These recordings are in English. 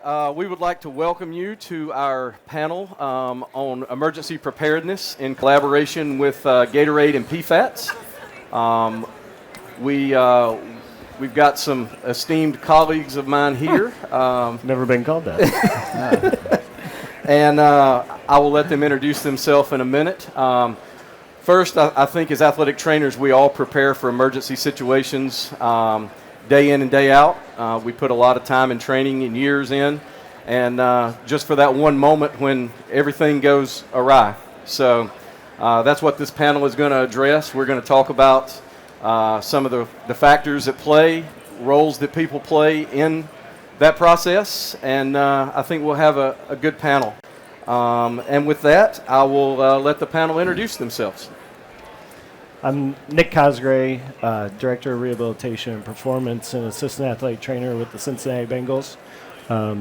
We would like to welcome you to our panel on emergency preparedness in collaboration with Gatorade and PFATs. We've got some esteemed colleagues of mine here. Never been called that. And I will let them introduce themselves in a minute. First, I think as athletic trainers, we all prepare for emergency situations day in and day out. We put a lot of time and training and years in, and just for that one moment when everything goes awry. So that's what this panel is going to address. We're going to talk about some of the factors at play, roles that people play in that process, and I think we'll have a good panel. And with that, I will let the panel introduce themselves. I'm Nick Cosgray, Director of Rehabilitation and Performance and Assistant Athletic Trainer with the Cincinnati Bengals.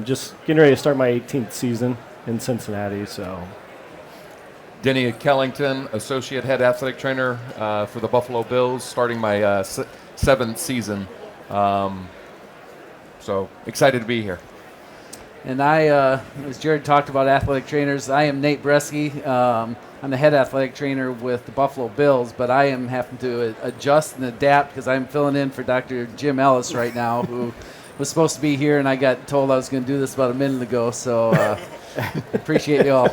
Just getting ready to start my 18th season in Cincinnati. So, Denny at Kellington, Associate Head Athletic Trainer for the Buffalo Bills, starting my 7th season. So excited to be here. And I, as Jared talked about athletic trainers, I am Nate Breske. I'm the head athletic trainer with the Buffalo Bills, but I am having to adjust and adapt because I'm filling in for Dr. Jim Ellis right now, who was supposed to be here, and I got told I was going to do this about a minute ago, so appreciate you all.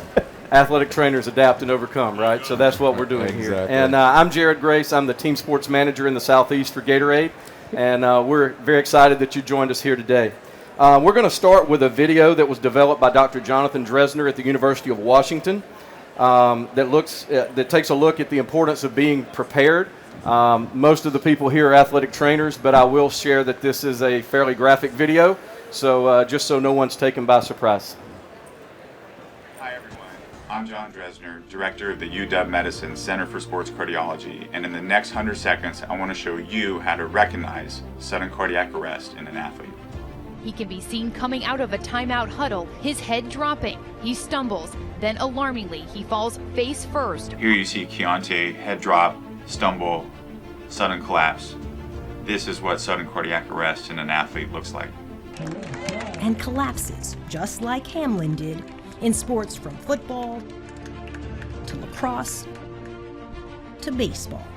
Athletic trainers adapt and overcome, right? So that's what we're doing here. And I'm Jared Grace. I'm the team sports manager in the Southeast for Gatorade, and we're very excited that you joined us here today. We're going to start with a video that was developed by Dr. Jonathan Dresner at the University of Washington that takes a look at the importance of being prepared. Most of the people here are athletic trainers, but I will share that this is a fairly graphic video, so just so no one's taken by surprise. Hi everyone, I'm John Dresner, Director of the UW Medicine Center for Sports Cardiology, and in the next 100 seconds I want to show you how to recognize sudden cardiac arrest in an athlete. He can be seen coming out of a timeout huddle, his head dropping. He stumbles, then alarmingly, he falls face first. Here you see Keontae head drop, stumble, sudden collapse. This is what sudden cardiac arrest in an athlete looks like. And collapses, just like Hamlin did, in sports from football to lacrosse to baseball.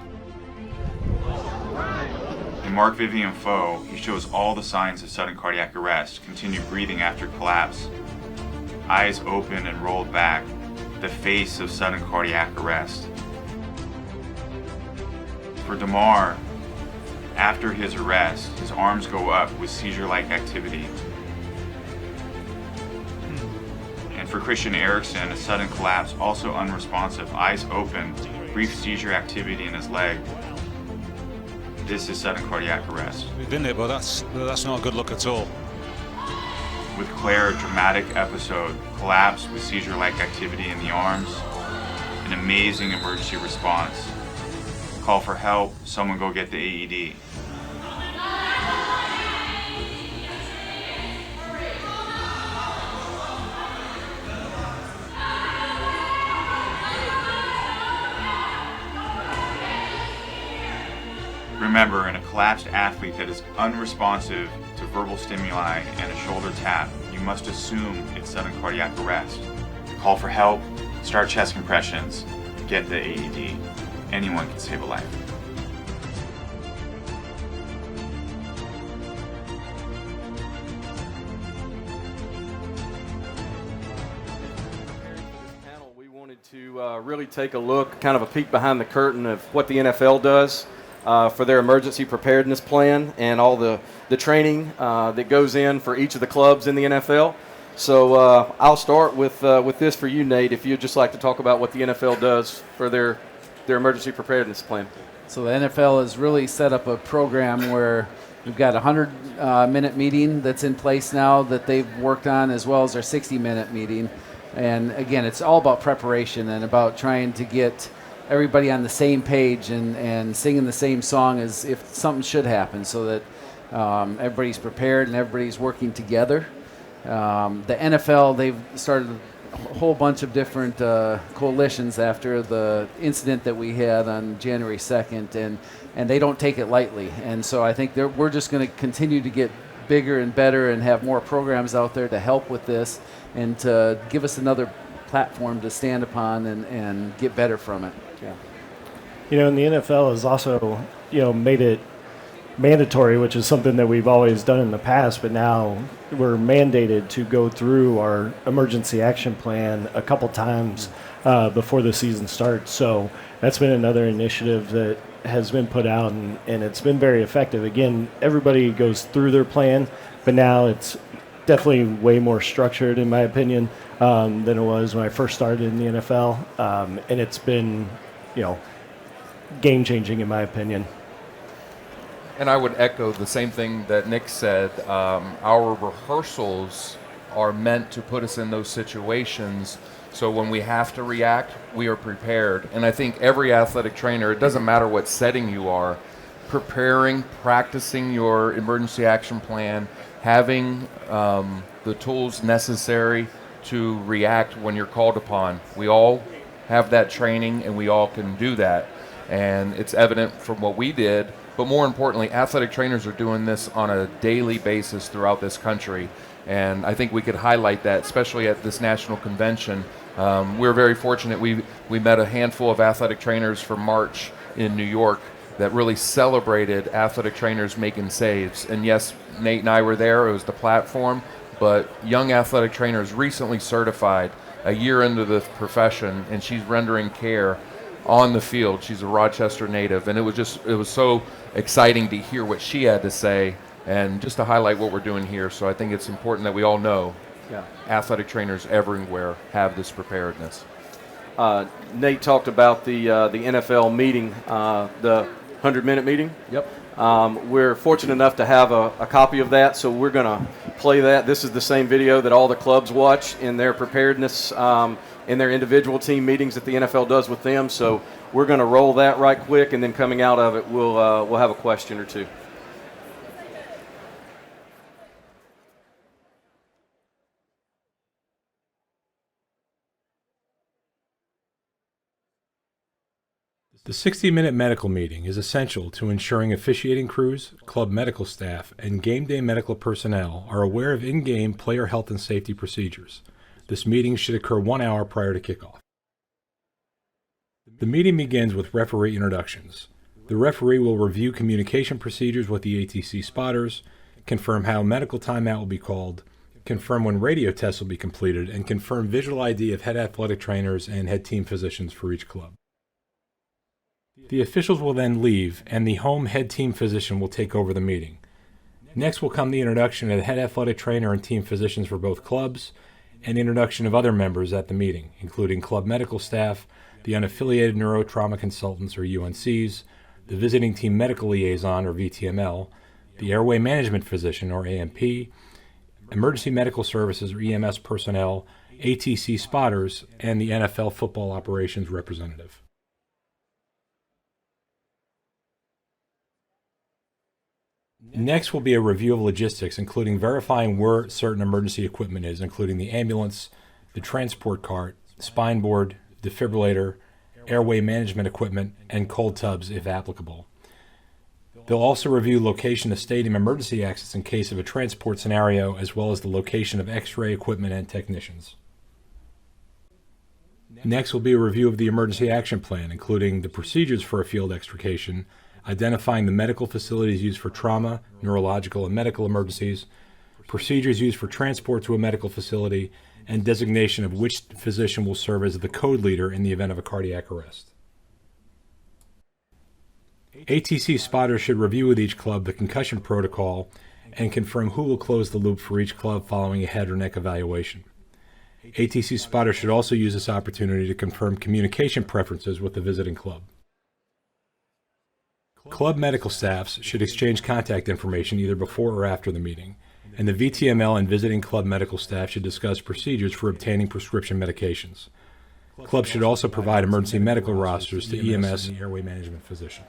In Mark Vivian Foe, he shows all the signs of sudden cardiac arrest, continued breathing after collapse, eyes open and rolled back, the face of sudden cardiac arrest. For DeMar, after his arrest, his arms go up with seizure-like activity. And for Christian Erickson, a sudden collapse, also unresponsive, eyes open, brief seizure activity in his leg. This is sudden cardiac arrest. We've been there, but that's not a good look at all. With Claire, a dramatic episode, collapse with seizure-like activity in the arms, an amazing emergency response. Call for help, someone go get the AED. Remember, in a collapsed athlete that is unresponsive to verbal stimuli and a shoulder tap, you must assume it's sudden cardiac arrest. Call for help, start chest compressions, get the AED. Anyone can save a life. We wanted to really take a look, kind of a peek behind the curtain of what the NFL does for their emergency preparedness plan and all the training that goes in for each of the clubs in the NFL. So I'll start with this for you, Nate, if you'd just like to talk about what the NFL does for their emergency preparedness plan. So the NFL has really set up a program where we've got a 100-minute meeting that's in place now that they've worked on, as well as our 60-minute meeting. And again, it's all about preparation and about trying to get everybody on the same page and singing the same song as if something should happen, so that everybody's prepared and everybody's working together. The NFL, they've started a whole bunch of different coalitions after the incident that we had on January 2nd, and they don't take it lightly. And so I think we're just going to continue to get bigger and better and have more programs out there to help with this and to give us another platform to stand upon and get better from it. Yeah. And the NFL has also, made it mandatory, which is something that we've always done in the past, but now we're mandated to go through our emergency action plan a couple times before the season starts. So that's been another initiative that has been put out, and it's been very effective. Again, everybody goes through their plan, but now it's definitely way more structured, in my opinion, than it was when I first started in the NFL. And it's been, game-changing, in my opinion. And I would echo the same thing that Nick said. Our rehearsals are meant to put us in those situations, so when we have to react, we are prepared. And I think every athletic trainer, it doesn't matter what setting you are, preparing, practicing your emergency action plan, having the tools necessary to react when you're called upon. We all have that training, and we all can do that. And it's evident from what we did. But more importantly, athletic trainers are doing this on a daily basis throughout this country. And I think we could highlight that, especially at this national convention. We're very fortunate. We met a handful of athletic trainers for March in New York that really celebrated athletic trainers making saves. And yes, Nate and I were there. It was the platform. But young athletic trainers recently certified a year into the profession, and she's rendering care on the field. She's a Rochester native, and it was so exciting to hear what she had to say and just to highlight what we're doing here. So I think it's important that we all know athletic trainers everywhere have this preparedness. Nate talked about the NFL meeting, the 100-minute meeting. Yep. We're fortunate enough to have a copy of that, so we're going to play that. This is the same video that all the clubs watch in their preparedness in their individual team meetings that the NFL does with them. So we're going to roll that right quick, and then coming out of it, we'll have a question or two. The 60-minute medical meeting is essential to ensuring officiating crews, club medical staff, and game day medical personnel are aware of in-game player health and safety procedures. This meeting should occur 1 hour prior to kickoff. The meeting begins with referee introductions. The referee will review communication procedures with the ATC spotters, confirm how medical timeout will be called, confirm when radio tests will be completed, and confirm visual ID of head athletic trainers and head team physicians for each club. The officials will then leave, and the home head team physician will take over the meeting. Next will come the introduction of the head athletic trainer and team physicians for both clubs, and introduction of other members at the meeting, including club medical staff, the unaffiliated neurotrauma consultants, or UNCs, the visiting team medical liaison, or VTML, the airway management physician, or AMP, emergency medical services, or EMS personnel, ATC spotters, and the NFL football operations representative. Next will be a review of logistics, including verifying where certain emergency equipment is, including the ambulance, the transport cart, spine board, defibrillator, airway management equipment, and cold tubs if applicable. They'll also review location of stadium emergency access in case of a transport scenario, as well as the location of X-ray equipment and technicians. Next will be a review of the emergency action plan, including the procedures for a field extrication, identifying the medical facilities used for trauma, neurological, and medical emergencies, procedures used for transport to a medical facility, and designation of which physician will serve as the code leader in the event of a cardiac arrest. ATC spotters should review with each club the concussion protocol and confirm who will close the loop for each club following a head or neck evaluation. ATC spotters should also use this opportunity to confirm communication preferences with the visiting club. Club medical staffs should exchange contact information either before or after the meeting, and the VTML and visiting club medical staff should discuss procedures for obtaining prescription medications. Clubs should also provide emergency medical rosters to EMS and the airway management physician.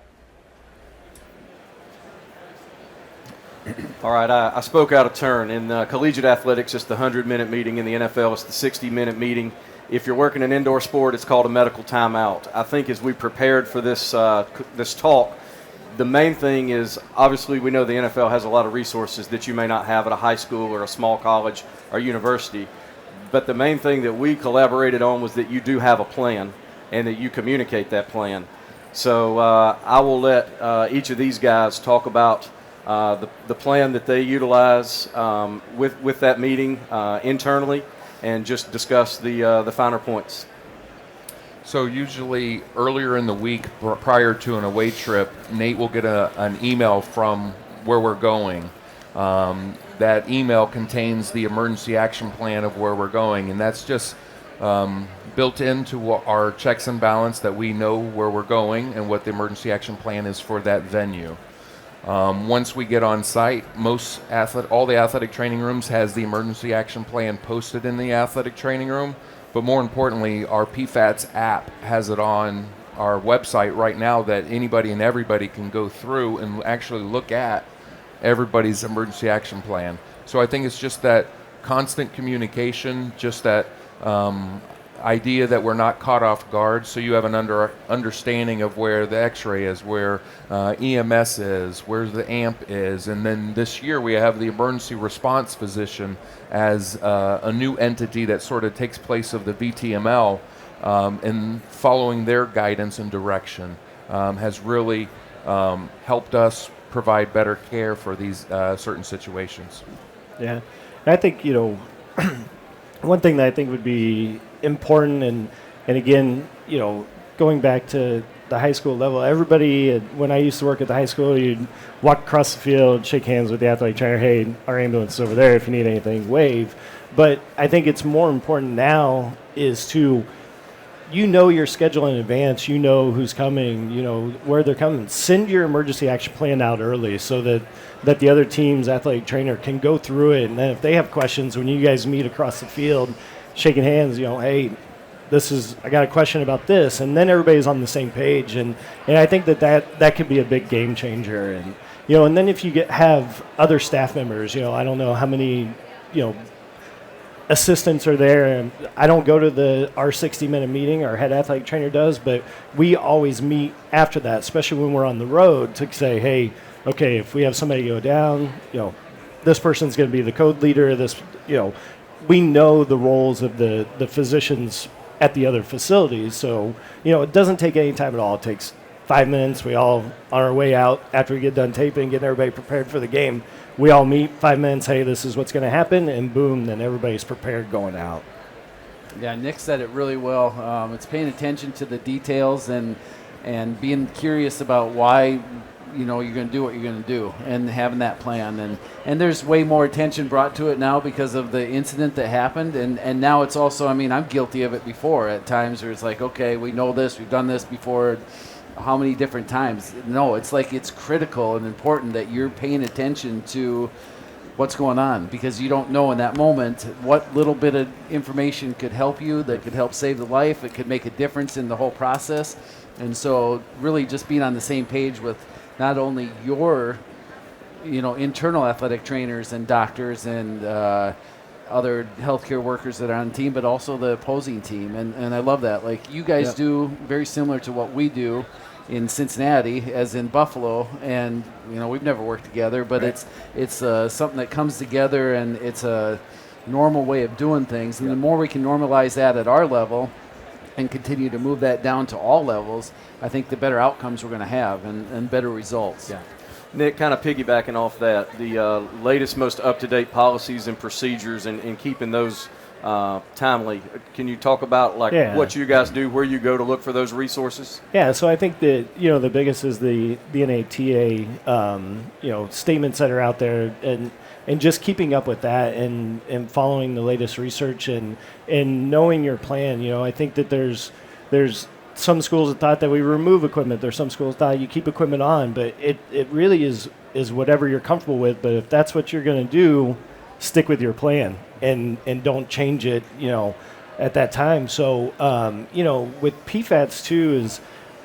All right, I spoke out of turn. In collegiate athletics, it's the 100-minute meeting. In the NFL, it's the 60-minute meeting. If you're working an indoor sport, it's called a medical timeout. I think as we prepared for this talk, The main thing is, obviously, we know the NFL has a lot of resources that you may not have at a high school or a small college or university. But the main thing that we collaborated on was that you do have a plan and that you communicate that plan. So I will let each of these guys talk about the plan that they utilize with that meeting internally, and just discuss the finer points. So usually earlier in the week prior to an away trip, Nate will get an email from where we're going. That email contains the emergency action plan of where we're going, and that's just built into our checks and balance, that we know where we're going and what the emergency action plan is for that venue. Once we get on site, all the athletic training rooms has the emergency action plan posted in the athletic training room. But more importantly, our PFATS app has it on our website right now, that anybody and everybody can go through and actually look at everybody's emergency action plan. So I think it's just that constant communication, just that idea that we're not caught off guard, so you have an understanding of where the x-ray is, where EMS is, where the AMP is. And then this year we have the emergency response physician as a new entity that sort of takes place of the VTML, and following their guidance and direction has really helped us provide better care for these certain situations. Yeah, and I think, one thing that I think would be important, and again, going back to the high school level, everybody, when I used to work at the high school, you'd walk across the field, shake hands with the athletic trainer, hey, our ambulance is over there, if you need anything, wave. But I think it's more important now is to, your schedule in advance, who's coming, where they're coming. Send your emergency action plan out early so that the other team's athletic trainer can go through it. And then if they have questions, when you guys meet across the field, shaking hands, hey, I got a question about this, and then everybody's on the same page. And I think that could be a big game changer. And, and then if you have other staff members, I don't know how many, assistants are there. And I don't go to our 60-minute meeting, our head athletic trainer does, but we always meet after that, especially when we're on the road, to say, hey, okay, if we have somebody go down, this person's going to be the code leader. We know the roles of the physicians at the other facilities. So, it doesn't take any time at all. It takes 5 minutes. We all, on our way out, after we get done taping, getting everybody prepared for the game, we all meet 5 minutes, hey, this is what's going to happen, and boom, then everybody's prepared going out. Yeah, Nick said it really well. It's paying attention to the details and being curious about why you're going to do what you're going to do, and having that plan. And there's way more attention brought to it now because of the incident that happened. And now it's also, I'm guilty of it before at times where it's like, okay, we know this, we've done this before. How many different times? No, it's like it's critical and important that you're paying attention to what's going on, because you don't know in that moment what little bit of information could help you, that could help save the life. It could make a difference in the whole process. And so really just being on the same page with not only your, internal athletic trainers and doctors and other healthcare workers that are on the team, but also the opposing team. And I love that. Like, you guys do very similar to what we do in Cincinnati as in Buffalo. And, we've never worked together, but it's something that comes together, and it's a normal way of doing things. And the more we can normalize that at our level and continue to move that down to all levels, I think the better outcomes we're going to have and better results. Yeah. Nick, kind of piggybacking off that, the latest, most up-to-date policies and procedures and keeping those timely. Can you talk about what you guys do, where you go to look for those resources? Yeah, so I think that, the biggest is the NATA, statements that are out there, and just keeping up with that and following the latest research and knowing your plan. I think that there's some schools that thought that we remove equipment. There's some schools that thought you keep equipment on, but it really is whatever you're comfortable with. But if that's what you're going to do, stick with your plan and don't change it, at that time. So, with PFATS too,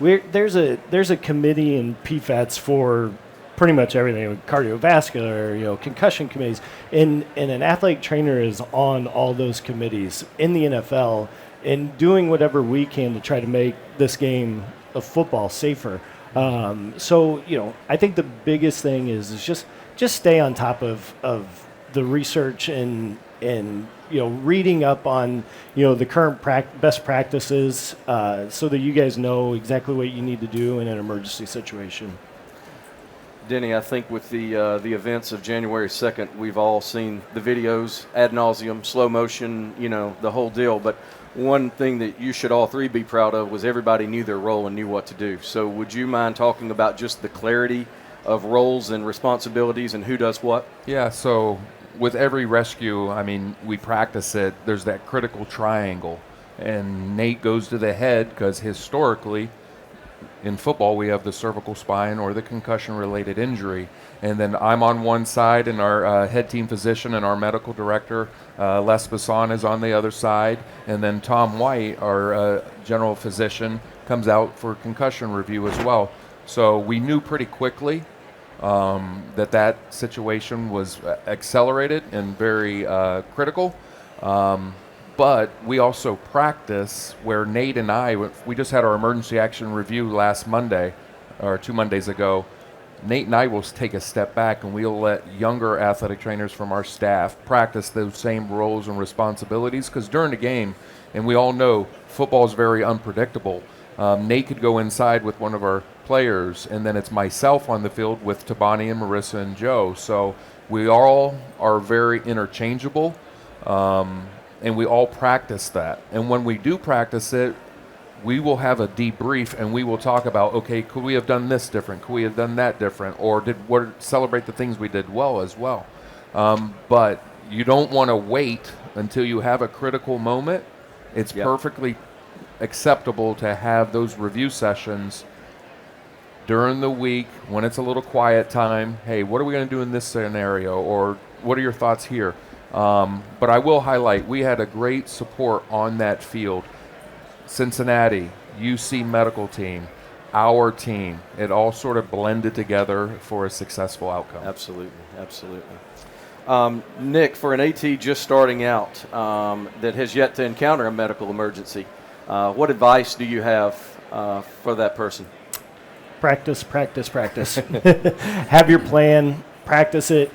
there's a committee in PFATS for pretty much everything, cardiovascular, concussion committees, and an athletic trainer is on all those committees in the NFL and doing whatever we can to try to make this game of football safer. So, I think the biggest thing is just stay on top of the research and reading up on the current best practices, so that you guys know exactly what you need to do in an emergency situation. Denny, I think with the events of January 2nd, we've all seen the videos ad nauseum, slow motion, the whole deal. But one thing that you should all three be proud of was everybody knew their role and knew what to do. So would you mind talking about just the clarity of roles and responsibilities and who does what? Yeah, so with every rescue, we practice it. There's that critical triangle. And Nate goes to the head because historically, in football, we have the cervical spine or the concussion-related injury. And then I'm on one side, and our head team physician and our medical director, Les Basson, is on the other side. And then Tom White, our general physician, comes out for concussion review as well. So we knew pretty quickly that situation was accelerated and very critical. But we also practice where Nate and we just had our emergency action review last Monday, or 2 Mondays ago. Nate and I will take a step back and we'll let younger athletic trainers from our staff practice those same roles and responsibilities, because during the game, and we all know football is very unpredictable. Nate could go inside with one of our players, and then it's myself on the field with Tabani and Marissa and Joe. So we all are very interchangeable. And we all practice that. And when we do practice it, we will have a debrief and we will talk about, okay, could we have done this different? Could we have done that different? Or celebrate the things we did well as well. But you don't want to wait until you have a critical moment. It's perfectly acceptable to have those review sessions during the week when it's a little quiet time. Hey, what are we going to do in this scenario? Or what are your thoughts here? But I will highlight, we had a great support on that field. Cincinnati, UC medical team, our team, it all sort of blended together for a successful outcome. Absolutely. Nick, for an AT just starting out that has yet to encounter a medical emergency, what advice do you have for that person? Practice. Have your plan, practice it.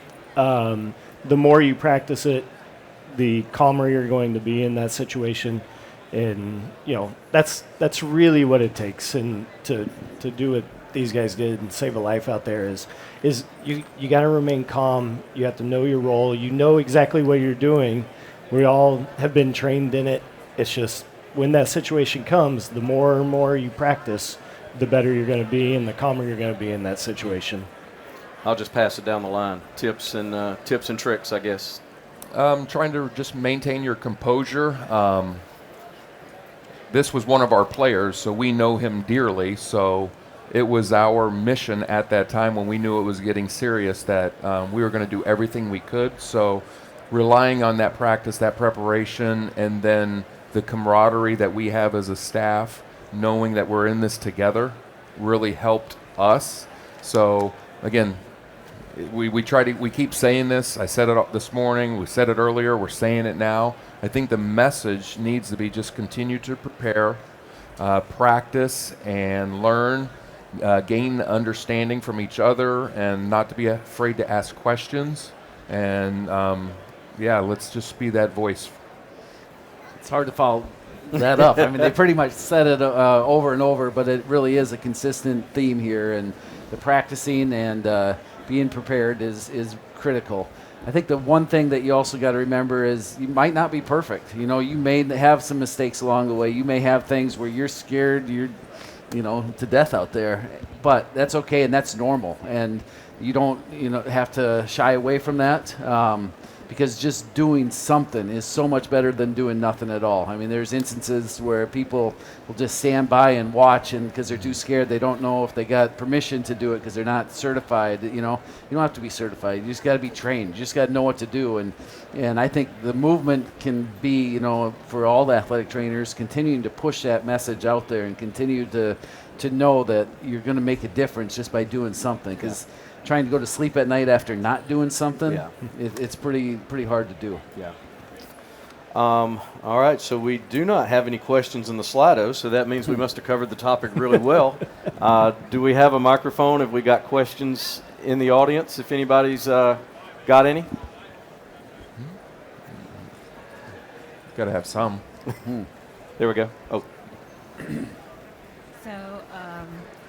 The more you practice it, the calmer you're going to be in that situation. And, that's really what it takes. And to do what these guys did and save a life out there is you got to remain calm. You have to know your role. You know exactly what you're doing. We all have been trained in it. It's just when that situation comes, the more and more you practice, the better you're going to be and the calmer you're going to be in that situation. I'll just pass it down the line. Tips and tricks, I guess. Trying to just maintain your composure. This was one of our players, so we know him dearly. So it was our mission at that time when we knew it was getting serious that we were going to do everything we could. So relying on that practice, that preparation, and then the camaraderie that we have as a staff, knowing that we're in this together, really helped us. So again, we keep saying this. I said it this morning. We said it earlier. We're saying it now. I think the message needs to be just continue to prepare, practice, and learn, gain understanding from each other, and not to be afraid to ask questions. And let's just be that voice. It's hard to follow that up. They pretty much said it over and over, but it really is a consistent theme here, and the practicing and being prepared is critical. I think the one thing that you also got to remember is you might not be perfect. You may have some mistakes along the way. You may have things where you're scared, you're to death out there, but that's okay and that's normal. And you don't have to shy away from that. Because just doing something is so much better than doing nothing at all. There's instances where people will just stand by and watch, and because they're too scared, they don't know if they got permission to do it because they're not certified. You don't have to be certified. You just got to be trained. You just got to know what to do. And I think the movement can be, for all the athletic trainers, continuing to push that message out there and continue to know that you're going to make a difference just by doing something. Because trying to go to sleep at night after not doing something, it's pretty hard to do. Yeah. All right, so we do not have any questions in the Slido, so that means we must have covered the topic really well. Do we have a microphone? Have we got questions in the audience, if anybody's got any? Got to have some. There we go. Oh. So,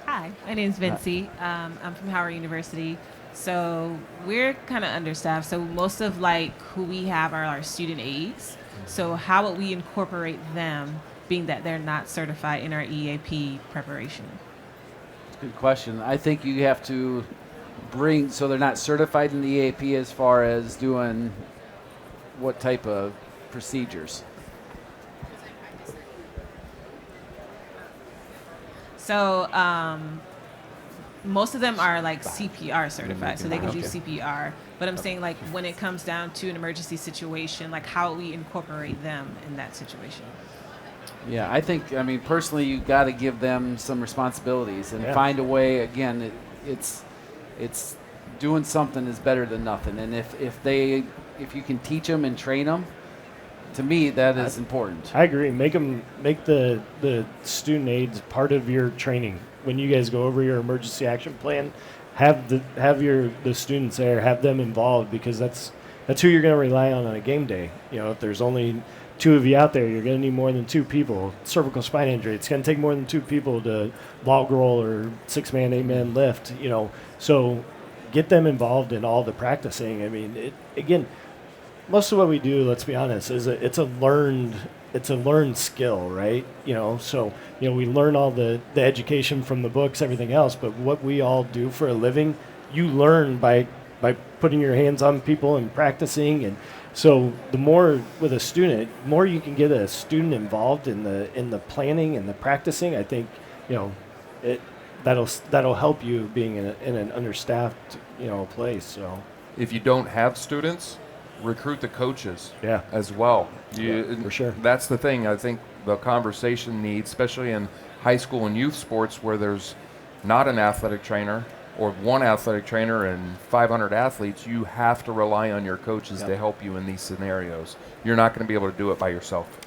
hi, my name's Vincy. I'm from Howard University. So we're kind of understaffed. So most of who we have are our student aides. So how would we incorporate them, being that they're not certified in our EAP preparation? Good question. I think you have to bring, so they're not certified in the EAP as far as doing what type of procedures? So most of them are CPR certified, so they can do CPR. But I'm saying when it comes down to an emergency situation, how we incorporate them in that situation. Yeah, I think, personally, you got to give them some responsibilities and find a way. Again, it's doing something is better than nothing. And if you can teach them and train them, to me, that is important. I agree. Make the student aides part of your training. When you guys go over your emergency action plan, have the students there, have them involved, because that's who you're going to rely on a game day. If there's only 2 of you out there, you're going to need more than 2 people. Cervical spine injury, it's going to take more than 2 people to log roll or 6-man, 8-man lift. So get them involved in all the practicing. Again, most of what we do, let's be honest, is it's a learned skill, right? So we learn all the education from the books, everything else, but what we all do for a living, you learn by putting your hands on people and practicing. And so the more with a student, the more you can get a student involved in the planning and the practicing, I think that'll help you being in an understaffed place. So If you don't have students, recruit the coaches as well. For sure. That's the thing. I think the conversation needs, especially in high school and youth sports where there's not an athletic trainer or one athletic trainer and 500 athletes, you have to rely on your coaches to help you in these scenarios. You're not going to be able to do it by yourself.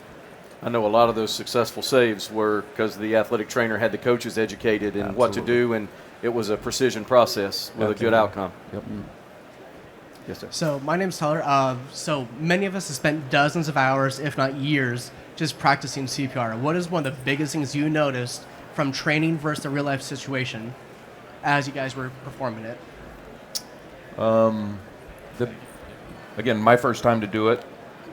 I know a lot of those successful saves were because the athletic trainer had the coaches educated in what to do, and it was a precision process with a good outcome. Yep. Yes, sir. So my name's Tyler. So many of us have spent dozens of hours, if not years, just practicing CPR. What is one of the biggest things you noticed from training versus a real-life situation as you guys were performing it? Again, my first time to do it,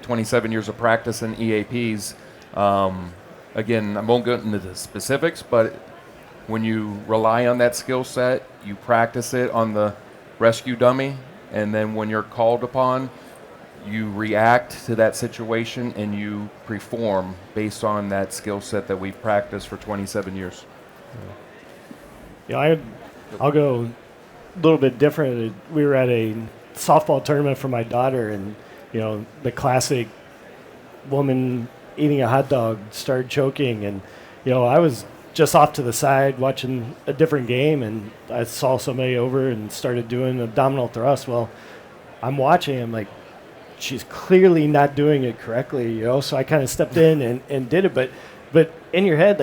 27 years of practice in EAPs. Again, I won't go into the specifics, but when you rely on that skill set, you practice it on the rescue dummy, and then when you're called upon, you react to that situation and you perform based on that skill set that we've practiced for 27 years. I'll go a little bit different. We were at a softball tournament for my daughter, and the classic woman eating a hot dog started choking, and I was just off to the side watching a different game, and I saw somebody over and started doing abdominal thrust. Well, I'm watching, I'm like, she's clearly not doing it correctly, so I kind of stepped in and did it. But in your head,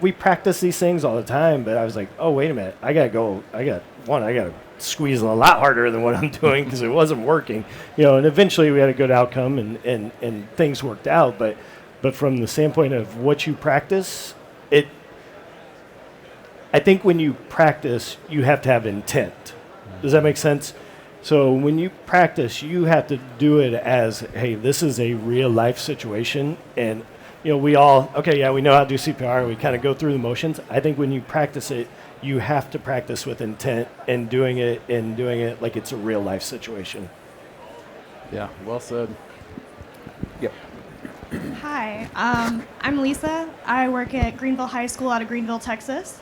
we practice these things all the time, but I was like, oh, wait a minute, I got to squeeze a lot harder than what I'm doing because it wasn't working, and eventually we had a good outcome and things worked out. But from the standpoint of what you practice, I think when you practice, you have to have intent. Does that make sense? So when you practice, you have to do it as, hey, this is a real life situation. And, we know how to do CPR. We kind of go through the motions. I think when you practice it, you have to practice with intent and doing it like it's a real life situation. Yeah, well said. Yep. Hi, I'm Lisa. I work at Greenville High School out of Greenville, Texas.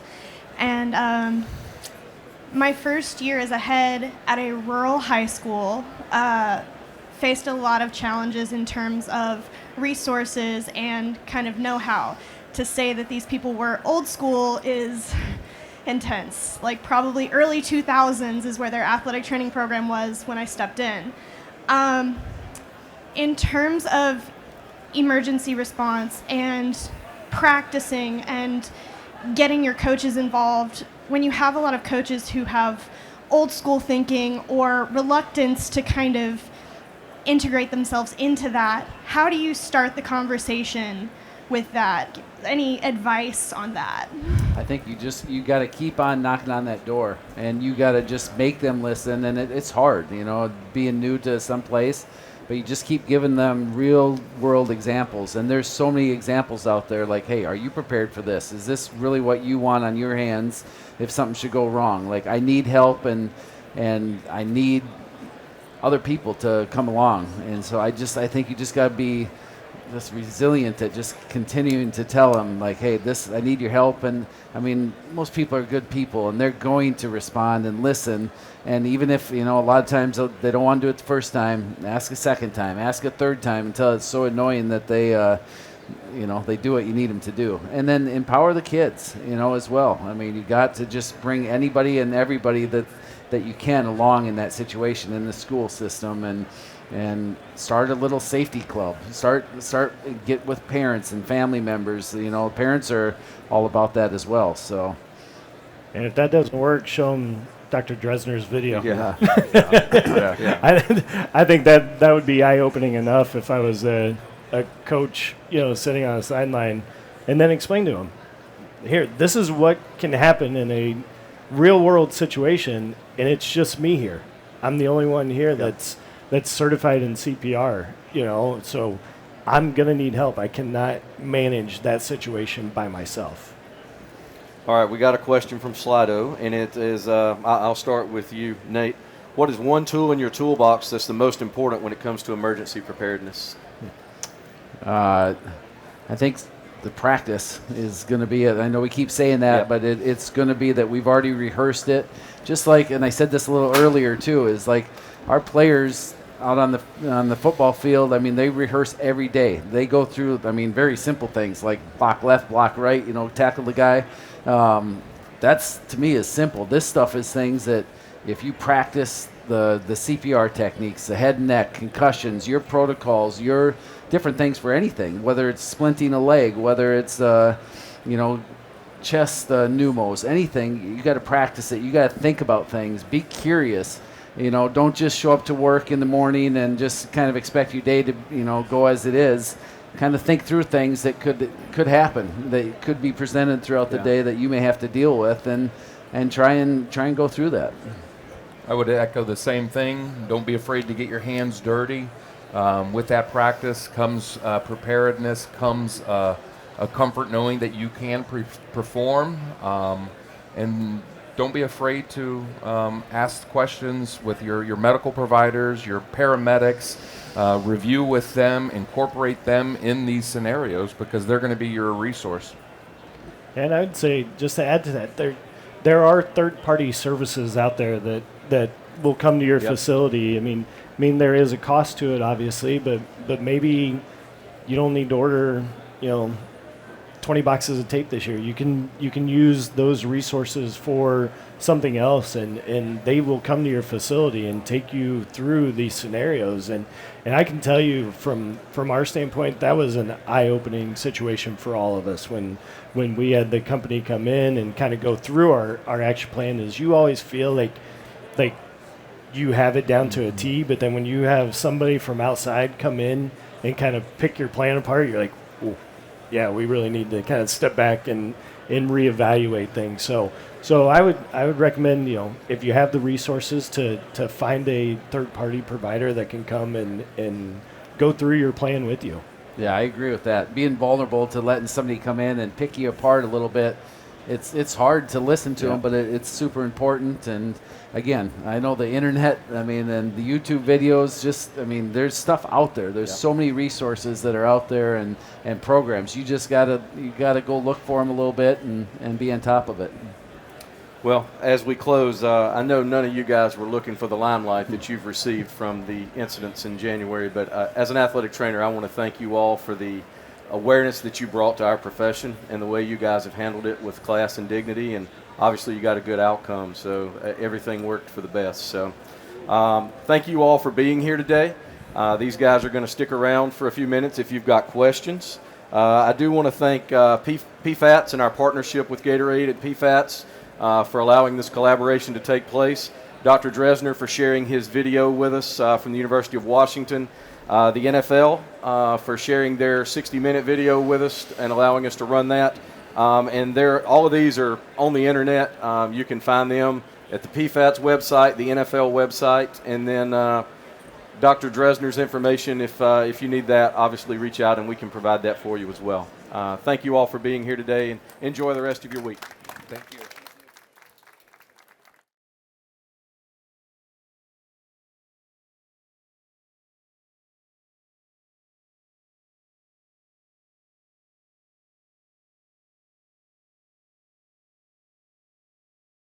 And my first year as a head at a rural high school faced a lot of challenges in terms of resources and kind of know-how. To say that these people were old school is intense. Probably early 2000s is where their athletic training program was when I stepped in. In terms of emergency response and practicing and getting your coaches involved, when you have a lot of coaches who have old school thinking or reluctance to kind of integrate themselves into that, how do you start the conversation with that? Any advice on that? I think you got to keep on knocking on that door, and you got to just make them listen. And it's hard, being new to some place, but you just keep giving them real world examples. And there's so many examples out there, like, hey, are you prepared for this? Is this really what you want on your hands if something should go wrong? Like, I need help, and I need other people to come along. And so I think you just got to be just resilient at just continuing to tell them, like, hey, I need your help. And I mean, most people are good people, and they're going to respond and listen. And even if, a lot of times they don't want to do it the first time, ask a second time, ask a third time until it's so annoying that they do what you need them to do. And then empower the kids, as well. I mean, you got to just bring anybody and everybody that you can along in that situation in the school system, and start a little safety club. Get with parents and family members. Parents are all about that as well. So, and if that doesn't work, show them Dr. Dresner's video. Yeah. I think that would be eye-opening enough if I was a coach, sitting on a sideline, and then explain to them, here, this is what can happen in a real-world situation, and it's just me here. I'm the only one here that's certified in CPR, so I'm going to need help. I cannot manage that situation by myself. All right, we got a question from Slido, and it is, I'll start with you, Nate. What is one tool in your toolbox that's the most important when it comes to emergency preparedness? I think the practice is going to be it. I know we keep saying that, but it's going to be that we've already rehearsed it. Just like, and I said this a little earlier too, is like our players out on the football field, I mean, they rehearse every day. They go through, very simple things like block left, block right, tackle the guy. That's, to me, is simple. This stuff is things that if you practice the CPR techniques, the head and neck, concussions, your protocols, your different things for anything, whether it's splinting a leg, whether it's, chest pneumos, anything, you got to practice it. You got to think about things. Be curious. Don't just show up to work in the morning and just kind of expect your day to, go as it is. Kind of think through things that could happen, that could be presented throughout the day that you may have to deal with, and try and go through that. I would echo the same thing. Don't be afraid to get your hands dirty. With that practice comes preparedness, comes a comfort knowing that you can perform, and don't be afraid to ask questions with your medical providers, your paramedics, review with them, incorporate them in these scenarios because they're going to be your resource. And I would say, just to add to that, there are third-party services out there that will come to your facility. I mean, there is a cost to it, obviously, but maybe you don't need to order, 20 boxes of tape this year. You can use those resources for something else, and they will come to your facility and take you through these scenarios. And I can tell you from our standpoint, that was an eye-opening situation for all of us when we had the company come in and kind of go through our action plan. Is you always feel like you have it down to a T, but then when you have somebody from outside come in and kind of pick your plan apart, you're like, ooh, yeah, we really need to kind of step back and reevaluate things. So I would recommend, if you have the resources to find a third-party provider that can come and go through your plan with you. Yeah, I agree with that. Being vulnerable to letting somebody come in and pick you apart a little bit, it's hard to listen to them, but it's super important. And again, I know the internet, and the YouTube videos, there's stuff out there. There's so many resources that are out there and programs. You just gotta go look for them a little bit and be on top of it. Well, as we close, I know none of you guys were looking for the limelight that you've received from the incidents in January, but as an athletic trainer, I want to thank you all for the awareness that you brought to our profession and the way you guys have handled it with class and dignity, and obviously you got a good outcome, so everything worked for the best. So thank you all for being here today. These guys are going to stick around for a few minutes if you've got questions. I do want to thank PFATS and our partnership with Gatorade at PFATS for allowing this collaboration to take place. Dr. Dresner for sharing his video with us from the University of Washington. The NFL for sharing their 60-minute video with us and allowing us to run that. And all of these are on the internet. You can find them at the PFATS website, the NFL website, and then Dr. Dresner's information. If you need that, obviously reach out and we can provide that for you as well. Thank you all for being here today, and enjoy the rest of your week. Thank you.